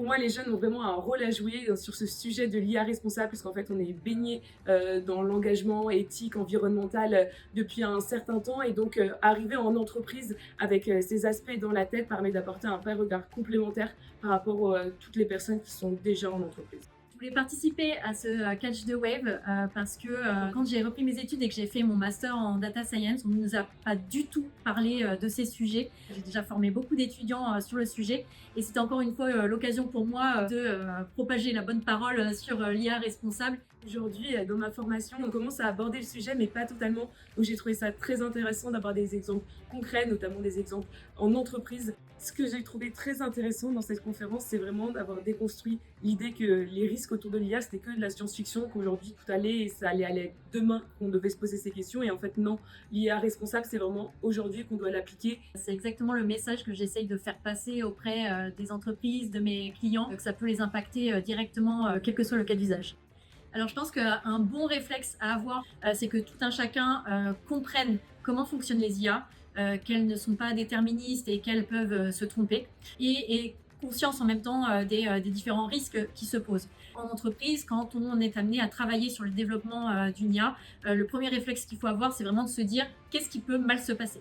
moi, les jeunes ont vraiment un rôle à jouer sur ce sujet de l'IA responsable, puisqu'en fait, on est baigné dans l'engagement éthique, environnemental depuis un certain temps. Et donc, arriver en entreprise avec ces aspects dans la tête permet d'apporter un vrai regard complémentaire par rapport à toutes les personnes qui sont déjà en entreprise. Je voulais participer à ce Catch the Wave parce que quand j'ai repris mes études et que j'ai fait mon master en data science, on ne nous a pas du tout parlé de ces sujets. J'ai déjà formé beaucoup d'étudiants sur le sujet et c'était encore une fois l'occasion pour moi de propager la bonne parole sur l'IA responsable. Aujourd'hui, dans ma formation, on commence à aborder le sujet, mais pas totalement. Donc j'ai trouvé ça très intéressant d'avoir des exemples concrets, notamment des exemples en entreprise. Ce que j'ai trouvé très intéressant dans cette conférence, c'est vraiment d'avoir déconstruit l'idée que les risques autour de l'IA, c'était que de la science-fiction, qu'aujourd'hui tout allait et ça allait aller demain qu'on devait se poser ces questions. Et en fait, non, l'IA responsable, c'est vraiment aujourd'hui qu'on doit l'appliquer. C'est exactement le message que j'essaye de faire passer auprès des entreprises, de mes clients, que ça peut les impacter directement, quel que soit le cas d'usage. Alors je pense qu'un bon réflexe à avoir, c'est que tout un chacun comprenne comment fonctionnent les IA, qu'elles ne sont pas déterministes et qu'elles peuvent se tromper, et conscience en même temps des différents risques qui se posent. En entreprise, quand on est amené à travailler sur le développement d'une IA, le premier réflexe qu'il faut avoir, c'est vraiment de se dire qu'est-ce qui peut mal se passer.